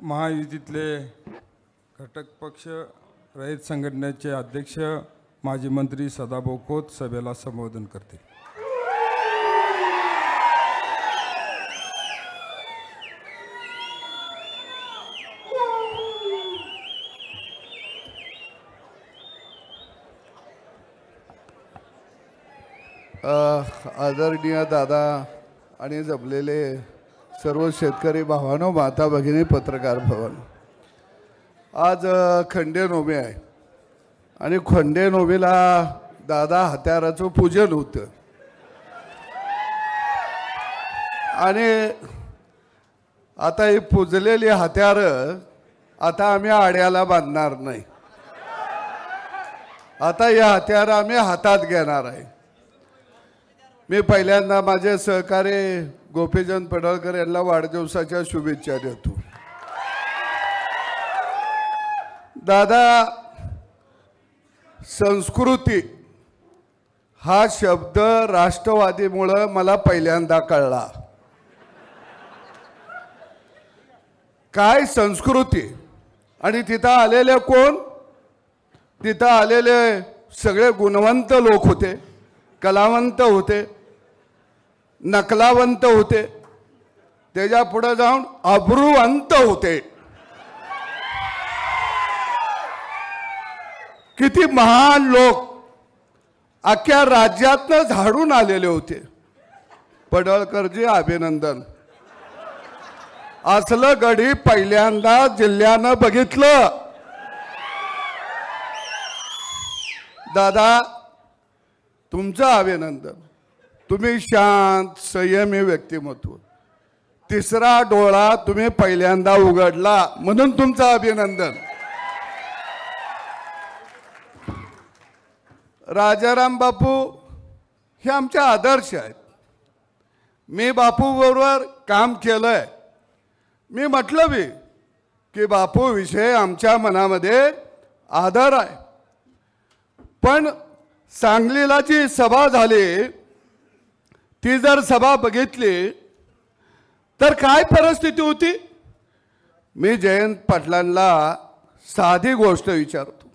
महायुतीतले घटक पक्ष रहित संघटनेचे अध्यक्ष माजी मंत्री सदाभाऊ खोत सभेला संबोधन करतील। आदरणीय दादा आणि जमलेले सर्व शेतकरी भावांनो, माता भगिनी, पत्रकार भवन, आज खंडेनोमी आहे आणि खंडेनोमीला दादा हत्याराचं पूजन होतं आणि आता ही पूजलेली हत्यार आता आम्ही आड्याला बांधणार नाही। आता या हत्यार आम्ही हातात घेणार आहे। मी पहिल्यांदा माझे सहकारी गोपीचंद पडळकर यांना वाढदिवसाच्या शुभेच्छा देतो। दादा, संस्कृती हा शब्द राष्ट्रवादीमुळे मला पहिल्यांदा कळला। काय संस्कृती? आणि तिथं आलेले कोण? तिथं आलेले सगळे गुणवंत लोक होते, कलावंत होते, नकलावंत होते, त्याच्या पुढे जाऊन अब्रूवंत होते। किती महान लोक अख्ख्या राज्यातनं झाडून आलेले होते। पडळकरजी अभिनंदन। असलं गडी पहिल्यांदा जिल्ह्यानं बघितलं। दादा, तुमचं अभिनंदन। तुम्ही शांत संयमी व्यक्तिमत्व, तिसरा डोळा तुम्ही पहिल्यांदा उघडला म्हणून तुमचं अभिनंदन। राजाराम बापू हे आमचे आदर्श आहेत। मी बापू बरोबर काम केलंय। मी म्हटलं बी की बापू विषय आमच्या मनामध्ये आदर आहे। पण सांगलीला जी सभा झाली ती जर सभा बघितली तर काय परिस्थिती होती? मी जयंत पाटलांना साधी गोष्ट विचारतो।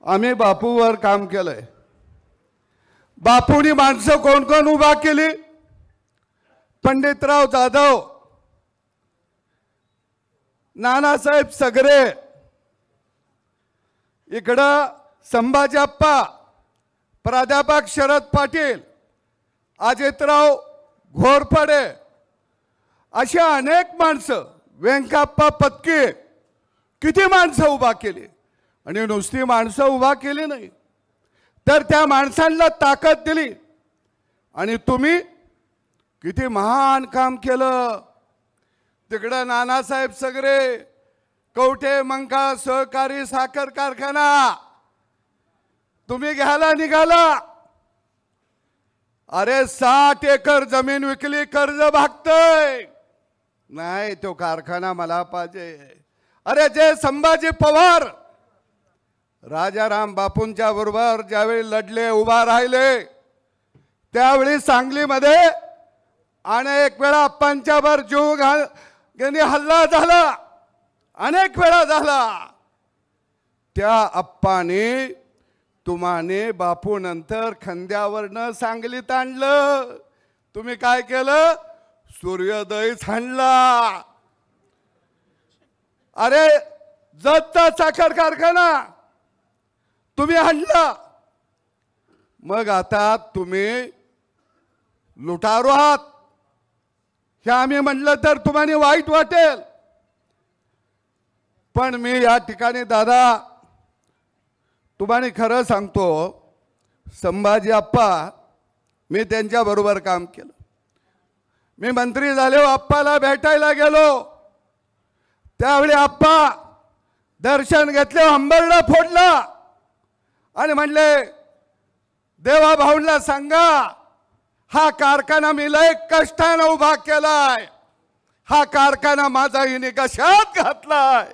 आम्ही बापूवर काम केलंय। बापूनी माणसं कोण कोण उभा केली? पंडितराव जाधव, नानासाहेब सगरे, इकडं संभाजीप्पा, प्राध्यापक शरद पाटील, अजितराव घोरपडे, अशा अनेक माणसं, व्यंकप्पा पत्की, किती माणसं उभा केली। आणि नुसती माणसं उभा केली नाही तर त्या माणसांना ताकद दिली। आणि तुम्ही किती महान काम केलं। तिकडं नानासाहेब सगरे, कवठे मंका सहकारी साखर कारखाना तुम्ही घ्यायला निघाला। अरे 60 एकर जमीन विकली, कर्ज भागतय नाही, तो कारखाना मला पाहिजे। अरे जे संभाजी पवार राजाराम बापूंच्या बरोबर ज्यावेळी लढले, उभा राहिले, त्यावेळी सांगलीमध्ये अनेक वेळा आप्पांच्यावर जीव यांनी हल्ला झाला, अनेक वेळा झाला। त्या आप्पाने तुम्हाने बापू नंतर खांद्यावरनं सांगलीत आणलं। तुम्ही काय केलं? सूर्योदय हाणला। अरे जतचा साखर कारखाना तुम्ही हाणला। मग आता तुम्ही लुटारू आहात हे आम्ही म्हटलं तर तुम्हाला वाईट वाटेल। पण मी या ठिकाणी दादा तुम्हाला खरं सांगतो, संभाजी आप्पा, मी त्यांच्या बरोबर काम केलं। मी मंत्री झालो, आप्पाला भेटायला गेलो, त्यावेळी आप्पा दर्शन घेतले, हंबरडा फोडला आणि म्हणले, देवा भाऊंना सांगा हा कारखाना मी लय कष्टाने उभा केलाय, हा कारखाना माझा हिने कशात घातलाय,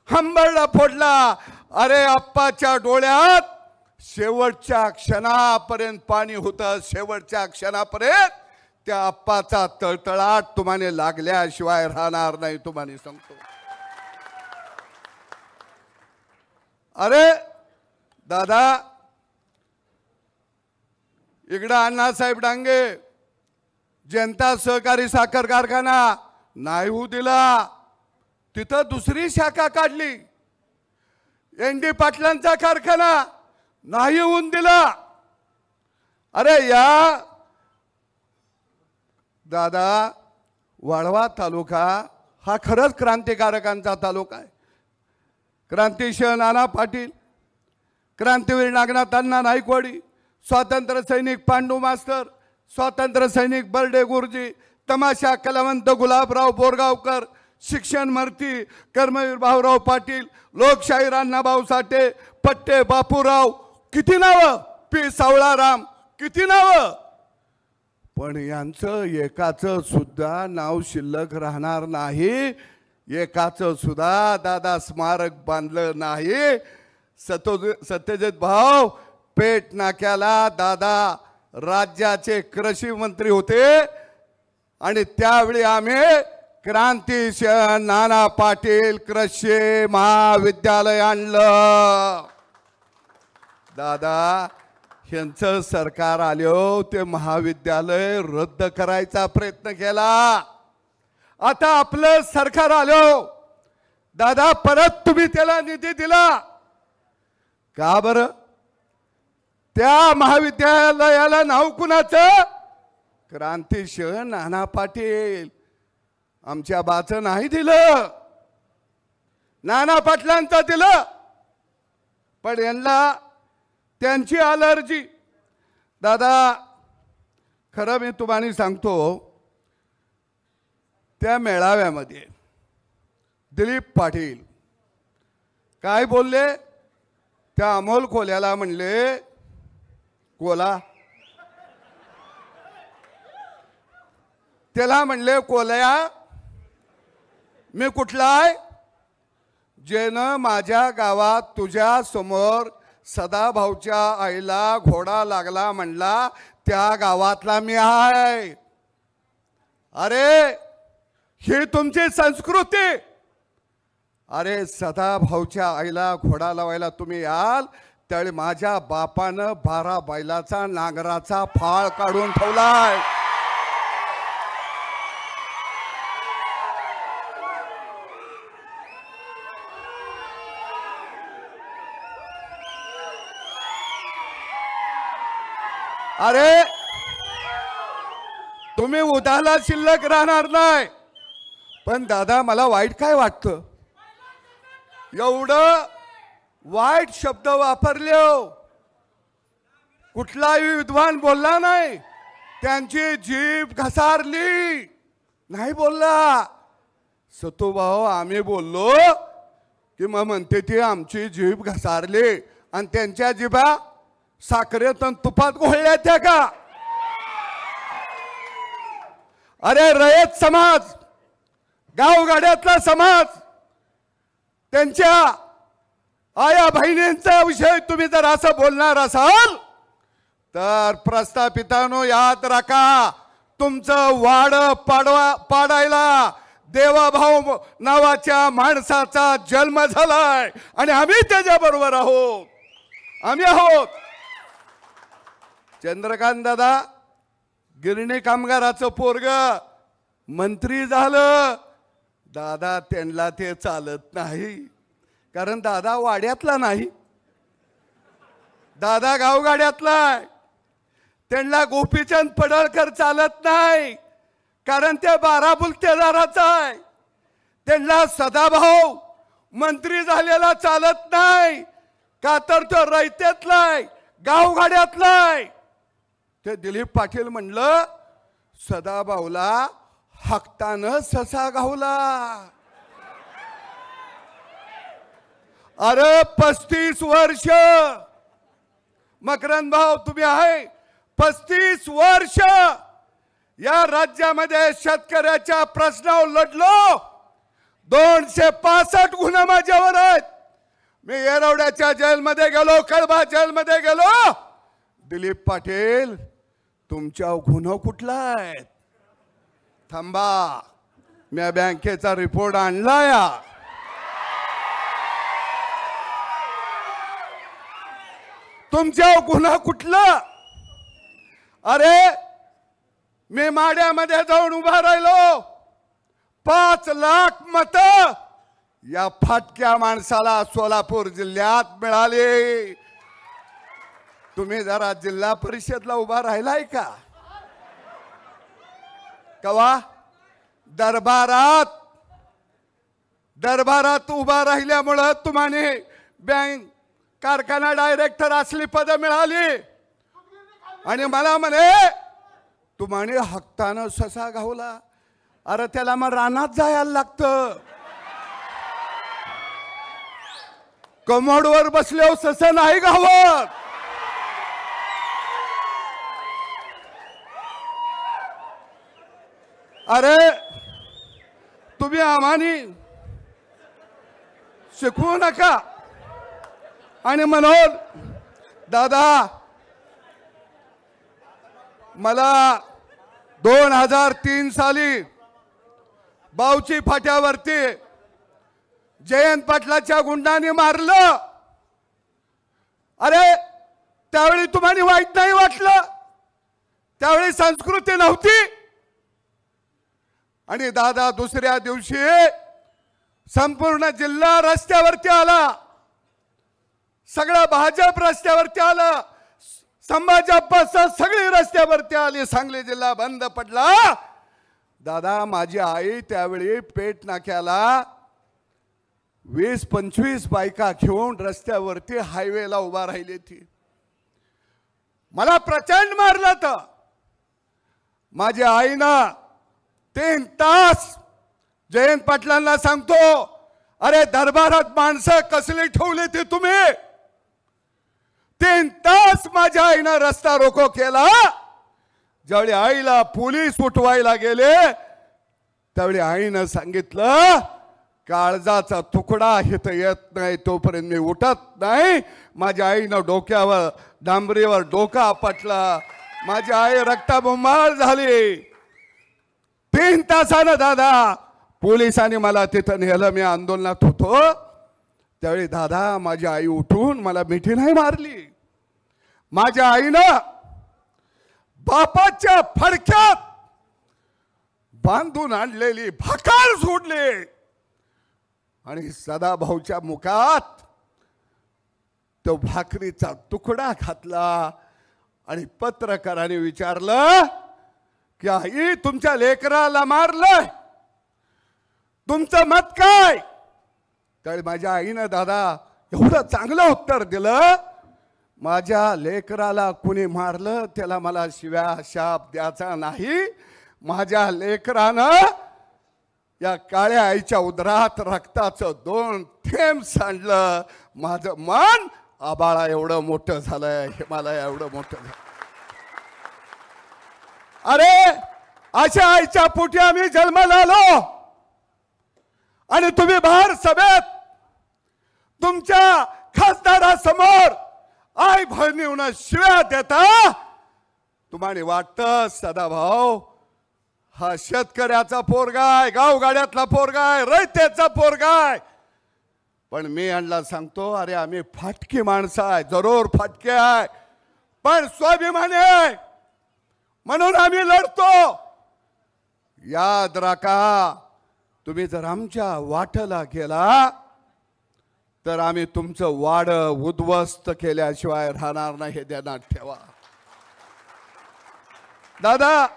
हंबरडा फोडला। अरे आप्पाच्या डोळ्यात शेवटच्या क्षणापर्यंत पाणी होतं, शेवटच्या क्षणापर्यंत त्या आप्पाचा तळतळाट तुम्हाला लागल्याशिवाय राहणार नाही तुम्हाला सांगतो. अरे दादा, इकडं अण्णासाहेब डांगे जनता सहकारी साखर कारखाना नाही होऊ दिला, तिथं दुसरी शाखा काढली. एनडी पाटलांचा कारखाना नाही होऊन दिला. अरे या दादा, वाळवा तालुका हा खरंच क्रांतिकारकांचा तालुका आहे. क्रांतिसिंह नाना पाटील, क्रांतीवीर नागनाथ अण्णा नाईकवाडी, स्वातंत्र्य सैनिक पांडू मास्तर, स्वातंत्र्य सैनिक बर्डे गुरुजी, तमाशा कलावंत गुलाबराव बोरगावकर, शिक्षण मर्ती कर्मवीर भाऊराव पाटील, लोकशाहीर अण्णाभाऊ साठे, पट्टे बापूराव, किती नावं, पी सावळाराम, किती नावं. पण यांचं एकाचं सुद्धा नाव शिल्लक राहणार नाही. एकाचं सुद्धा दादा स्मारक बांधलं नाही. सत्यजित भाऊ, पेट नाक्याला दादा राज्याचे कृषी मंत्री होते आणि त्यावेळी आम्ही क्रांतिसिंह नाना पाटील कृषी महाविद्यालय आणलं. दादा, यांचं सरकार आलो ते महाविद्यालय रद्द करायचा प्रयत्न केला. आता आपलं सरकार आलो दादा, परत तुम्ही त्याला निधी दिला का बरं? त्या महाविद्यालयाला नाव कुणाचं? क्रांतिसिंह नाना पाटील. आमच्या बाचं नाही दिलं, नाना पाटलांचं दिलं. पण यांना त्यांची अलर्जी. दादा खरं मी तुम्हाला सांगतो, त्या मेळाव्यामध्ये दिलीप पाटील काय बोलले? त्या अमोल कोल्याला म्हणले, कोला, त्याला म्हणले, कोल्या मी कुठला आहे? जेनं माझ्या गावात तुझ्या समोर सदाभाऊच्या आईला घोडा लागला म्हणला, त्या गावातला मी आहे. अरे ही तुमची संस्कृती. अरे सदाभाऊच्या आईला घोडा लावायला तुम्ही याल, त्यावेळी माझ्या बापानं 12 बैलाचा नांगराचा फाळ काढून ठेवलाय. अरे तुम्ही उदाला शिल्लक राहणार नाही. पण दादा मला वाईट काय वाटतं, एवढं वाईट शब्द वापरले हो. कुठलाही विद्वान बोलला नाही, त्यांची जीभ घसारली नाही बोलला. सतुभाऊ आम्ही बोललो की मग म्हणते ती आमची जीभ घसारली, आणि त्यांच्या जिभा साखरेत आणि तुपात घोळल्या त्या का? अरे रयत समाज, गावगाड्यातला समाज, त्यांच्या आया बहिणींचा विषय तुम्ही जर असं बोलणार असाल तर प्रस्थापितांनो याद राखा, तुमचं वाड पाडायला देवाभाऊ नावाच्या माणसाचा जन्म झालाय आणि आम्ही त्याच्या बरोबर आहोत. आम्ही आहोत. चंद्रकांत दादा गिरणी कामगाराचं पोरग मंत्री झालं. दादा त्यांना ते चालत नाही, कारण दादा वाड्यातला नाही, दादा गावगाड्यातला आहे. त्यांना गोपीचंद पडळकर चालत नाही, कारण ते 12 बुलतेदाराचा आहे. त्यांना सदाभाऊ मंत्री झालेला चालत नाही, का तर तो रयतेतला आहे, गावगाड्यातला आहे. ते दिलीप पाटील म्हणलं, सदाभाऊला हक्तानं ससा गावला. अरे 35 वर्ष मकरंद भाऊ तुम्ही आहे, 35 वर्ष या राज्यामध्ये शेतकऱ्याच्या प्रश्नावर लढलो. 265 गुन्हे माझ्यावर आहेत. मी येरवड्याच्या जेलमध्ये गेलो, कळबा जेलमध्ये गेलो. दिलीप पाटील तुमच्या गुन्हा कुठला आहे? थांबा, मी बँकेचा रिपोर्ट आणलाय. तुमच्या गुन्हा कुठला? अरे मी माड्यामध्ये जाऊन उभा राहिलो, 5 लाख मत या फाटक्या माणसाला सोलापूर जिल्ह्यात मिळाले. तुम्ही जरा जिल्हा परिषदला उभा राहिलाय का? कवा दरबारात उभा राहिल्यामुळं तुम्हाला बँक कारखाना डायरेक्टर असली पद मिळाली आणि मला म्हणे तुम्हाला हक्कानं ससा घावला. अरे त्याला मग रानात जायला लागतं. कमोडवर बसल्यावर ससा नाही घावत. अरे तुम्ही आम्हानी शिकवू नका. आणि म्हणून दादा मला 2003 साली बावची फाट्यावरती जयंत पाटलाच्या गुंडांनी मारलं. अरे त्यावेळी तुम्हाला वाईट नाही वाटलं? त्यावेळी संस्कृती नव्हती. आणि दादा दुसऱ्या दिवशी संपूर्ण जिल्हा रस्त्यावरती आला, सगळं भाजप रस्त्यावरती आलं, संभाजीप्पा सगळी रस्त्यावरती आली. सांगली जिल्हा बंद पडला. दादा माझी आई त्यावेळी पेठ नाक्याला 20-25 बायका घेऊन रस्त्यावरती हायवेला उभा राहिली ती. मला प्रचंड मारलं. तर माझ्या आईनं 3 तास जयंत पाटलांना सांगतो, अरे दरबारात माणसं कसली ठेवली ती तुम्ही? 3 तास माझ्या आईनं रस्ता रोको केला. ज्यावेळी आईला पोलीस उठवायला गेले त्यावेळी आईनं सांगितलं, काळजाचा तुकडा इथं येत नाही तोपर्यंत मी उठत नाही. माझ्या आईनं डोक्यावर डांबरीवर डोका आपटला. माझी आई रक्ताबंबाळ झाली. 3 तासानं दादा पोलिसांनी मला तिथं नेलं. मी आंदोलनात होतो त्यावेळी दादा माझी आई उठून मला मिठी नाही मारली. माझ्या आईनं बापाच्या फडक्यात बांधून आणलेली भाकर सोडली आणि सदाभाऊच्या मुखात तो भाकरीचा तुकडा घातला. आणि पत्रकाराने विचारलं की आई तुमच्या लेकराला मारलंय, तुमचं मत काय? त्यावेळी माझ्या आईनं दादा एवढं चांगलं उत्तर दिलं, माझ्या लेकराला कुणी मारलं त्याला मला शिव्या शाप द्यायचा नाही. माझ्या लेकरानं या काळ्या आईच्या उदरात रक्ताचं 2 थेंब सांडलं. माझं मन आबाळा एवढं मोठं झालंय, हिमालय एवढं मोठं झालं. अरे अशा आईच्या पोटी आम्ही जन्माला आलो आणि तुम्ही बाहेर सभेत तुमच्या खासदारासमोर आई बहिणीहून शिव्या देता. तुम्हाला वाटतं सदाभाऊ हा शेतकऱ्याचा पोरगा आहे, गावगाड्यातला पोरगा आहे, रयतेचा पोरगा आहे. पण मी यांना सांगतो, अरे आम्ही फाटकी माणसं आहे, जरूर फाटके आहे पण स्वाभिमानी आहे म्हणून आम्ही लढतो. याद राखा, तुम्ही जर आमच्या वाटला गेला तर आम्ही तुमचं वाड उद्ध्वस्त केल्याशिवाय राहणार नाही, हे ध्यानात ठेवा. दादा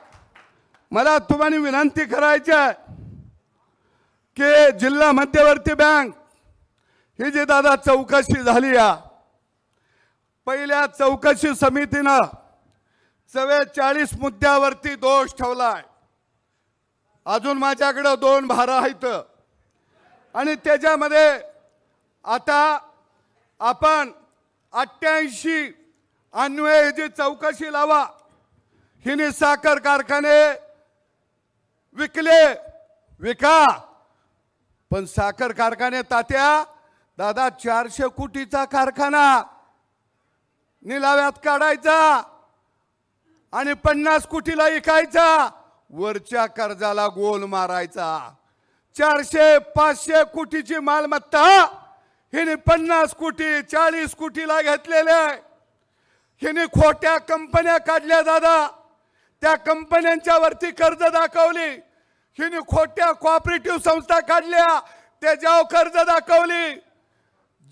मला तुम्हाला विनंती करायची आहे की जिल्हा मध्यवर्ती बँक ही जी दादा चौकशी झाली, या पहिल्या चौकशी समितीनं 44 मुद्द्यावरती दोष ठेवलाय. अजून माझ्याकडे 2 भारा आहेत आणि त्याच्यामध्ये आता आपण 88 अन्वये जी चौकशी लावा. हिने साखर कारखाने विका पण साखर कारखाने तात्या दादा 400 कोटीचा कारखाना निलाव्यात काढायचा आणि 50 कोटीला विकायचा, वरच्या कर्जाला गोल मारायचा. 400-500 कोटीची मालमत्ता हिने 50 कोटी 40 कोटीला घेतलेले आहे. हिने खोट्या कंपन्या काढल्या दादा, त्या कंपन्यांच्या वरती कर्ज दाखवली. हिने खोट्या कोऑपरेटिव्ह संस्था काढल्या, त्याच्यावर कर्ज दाखवली.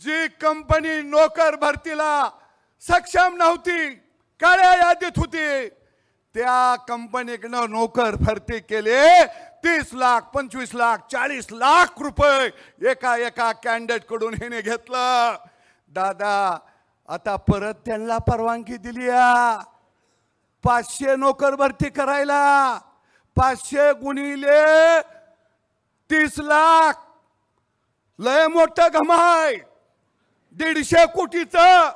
जी कंपनी नोकर भरतीला सक्षम नव्हती, काळ्या यादीत होती, त्या कंपनीकडनं नोकर भरती केले. 30 लाख 25 लाख 40 लाख रुपये एका एका कॅन्डिडेट कडून हिने घेतलं. दादा आता परत त्यांना परवानगी दिली या 500 नोकर भरती करायला. 500 गुणिले 30 लाख लय मोठं गमाय, 150 कोटीचं.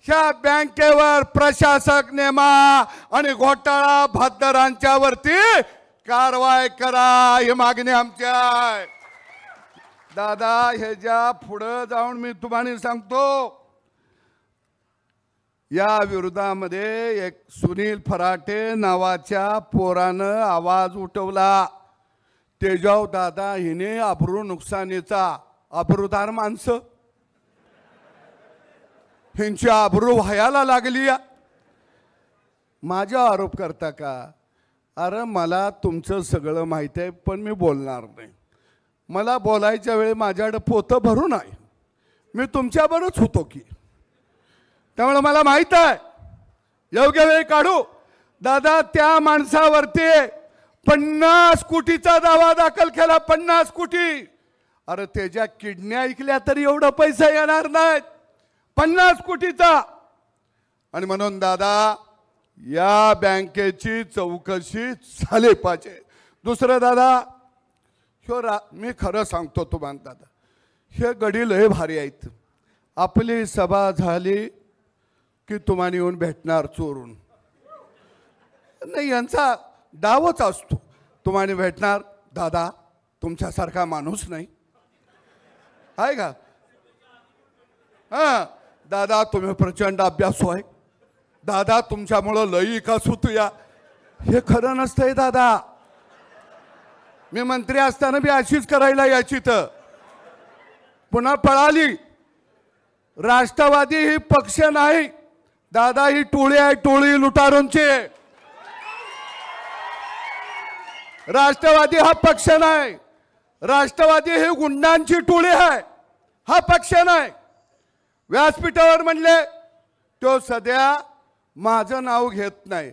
ह्या बँकेवर प्रशासक नेमा आणि घोटाळा भागदारांच्या वरती कारवाई करा, ही मागणी आमची आहे. दादा ह्याच्या पुढे जाऊन मी तुम्हाला सांगतो, या विरोधामध्ये एक सुनील फराटे नावाच्या पोरानं आवाज उठवला. तेजाव दादा हिने अब्रू नुकसानीचा, अब्रूदार माणसं ह्यांची अब्रू व्हायला लागली. माझा आरोप करता का? अरे मला तुमचं सगळं माहिती आहे, पण मी बोलणार नाही. मला बोलायच्या वेळी माझ्याकडे पोतं भरून आहे, मी तुमच्याबरोबरच होतो की, त्यामुळे मला माहित आहे योग्य वेळी काढू. दादा त्या माणसावरती 50 कोटीचा दावा दाखल केला. 50 कोटी. अरे त्याच्या किडन्या ऐकल्या तरी एवढा पैसा येणार नाहीत, 50 कोटीचा. आणि म्हणून दादा या बँकेची चौकशी झाली पाहिजे. दुसरं दादा, मी खरं सांगतो तुम्हाला दादा, हे गडी लय भारी आहेत. आपली सभा झाली की तुम्हाला येऊन भेटणार चोरून, नाही यांचा डावच असतो. तुम्हाला भेटणार, दादा तुमच्यासारखा माणूस नाही आहे का? हां दादा तुम्ही प्रचंड अभ्यासू आहे, दादा तुमच्यामुळं लई विकास होतो. या हे खरं नसतंय दादा. मी मंत्री असताना बी अशीच करायला याची, तर पुन्हा पळाली. राष्ट्रवादी ही पक्ष नाही दादा, ही टोळी आहे, टोळी लुटारूंची. राष्ट्रवादी हा पक्ष नाही, राष्ट्रवादी ही गुंडांची टोळी आहे, हा पक्ष नाही. व्यासपीठावर म्हणले तो सध्या माझं नाव घेत नाही,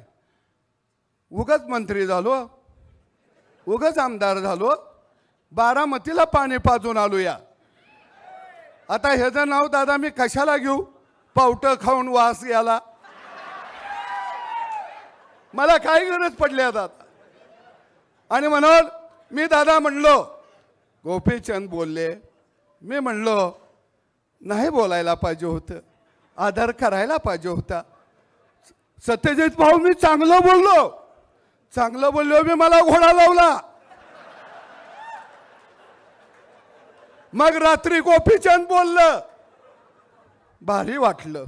उगाच मंत्री झालो, उगाच आमदार झालो, बारामतीला पाणी पाजून आलो. या आता ह्याचं नाव दादा मी कशाला घेऊ? पावटं खाऊन वास याला मला काही गरज पडली आता. आणि म्हणून मी दादा म्हणलो, गोपीचंद बोलले, मी म्हणलो नाही बोलायला पाहिजे होतं, आदर करायला पाहिजे होता. सत्यजित भाऊ मी चांगलं बोललो, चांगलं बोललो मी, मला घोडा लावला. मग रात्री गोपीचंद बोललं, भारी वाटलं.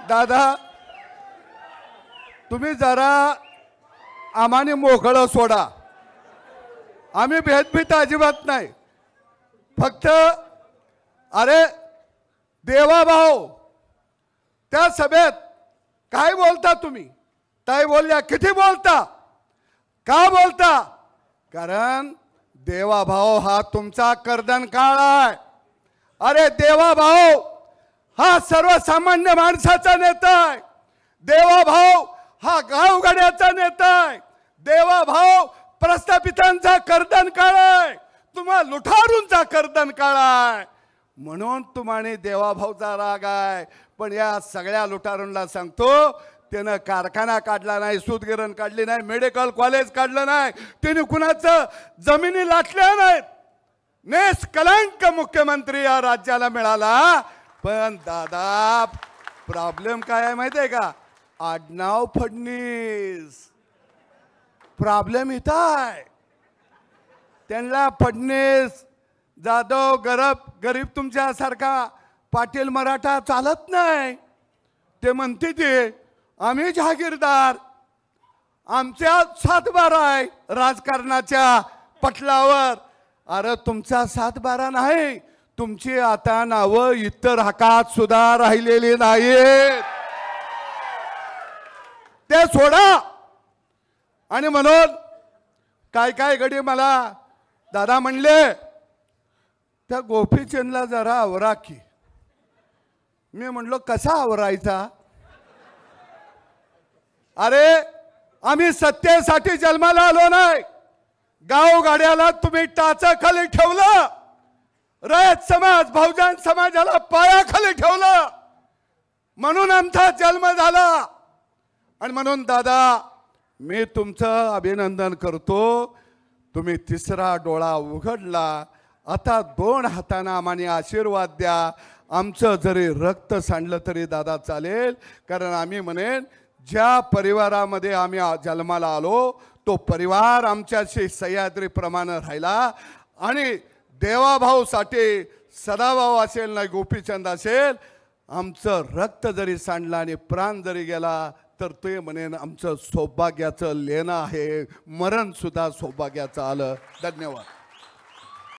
दादा तुम्ही जरा आम्हाने मोकळं सोडा, आम्ही भेदभीत अजिबात नाही. फक्त अरे देवाभाऊ त्या सभेत काय बोलता तुम्ही? ताई बोलल्या, किती बोलता, का बोलता? कारण देवाभाऊ हा तुमचा कर्दन काळ आहे. अरे देवाभाऊ हा सर्वसामान्य माणसाचा नेता आहे, देवाभाऊ हा गावगाड्याचा नेता आहे, देवाभाऊ प्रस्थापितांचा कर्दन काळ आहे, तुम्हा लुटारूंचा कर्दन काळ आहे. म्हणून तुम्हाला देवाभाऊचा राग आहे. पण या सगळ्या लुटारूंना सांगतो, त्यानं कारखाना काढला नाही, सूतगिरण काढली नाही, मेडिकल कॉलेज काढलं नाही, त्याने कुणाचं जमिनी लाटल्या नाहीत. निष्कलंक मुख्यमंत्री या राज्याला मिळाला. पण दादा प्रॉब्लेम काय आहे माहिती आहे का? आडनाव फडणीस. प्रॉब्लेम इथं आहे. त्यांना फडणीस जाधव गरीब तुमच्यासारखा पाटील मराठा चालत नाही. ते म्हणते ते आम्ही जहागीरदार, आमच्या 7-12 आहे राजकारणाच्या पटलावर. अरे तुमचा 7-12 नाही, तुमची आता नावं इतर हकात सुद्धा राहिलेली नाहीत. ते सोडा. आणि म्हणून काय घडी मला दादा म्हणले त्या गोपीचंदला जरा आवरा की. मी म्हणलो कसा आवरायचा? अरे आम्ही सत्तेसाठी जन्माला आलो नाही. गावगाड्याला तुम्ही टाचाखाली ठेवलं, रयत समाज बहुजन समाजाला पायाखाली ठेवलं, म्हणून आमचा जन्म झाला. आणि म्हणून दादा मी तुमचं अभिनंदन करतो. तुम्ही तिसरा डोळा उघडला. आता 2 हातांना आम्हाला आशीर्वाद द्या. आमचं जरी रक्त सांडलं तरी दादा चालेल, कारण आम्ही म्हणेन ज्या परिवारामध्ये आम्ही जन्माला आलो तो परिवार आमच्याशी सह्याद्रीप्रमाणे राहिला. आणि देवाभाऊसाठी सदाभाऊ असेल ना गोपीचंद असेल, आमचं रक्त जरी सांडलं आणि प्राण जरी गेला तर ते म्हणेन आमचं सौभाग्याचं लेणं आहे, मरण सुद्धा सौभाग्याचं आलं. धन्यवाद.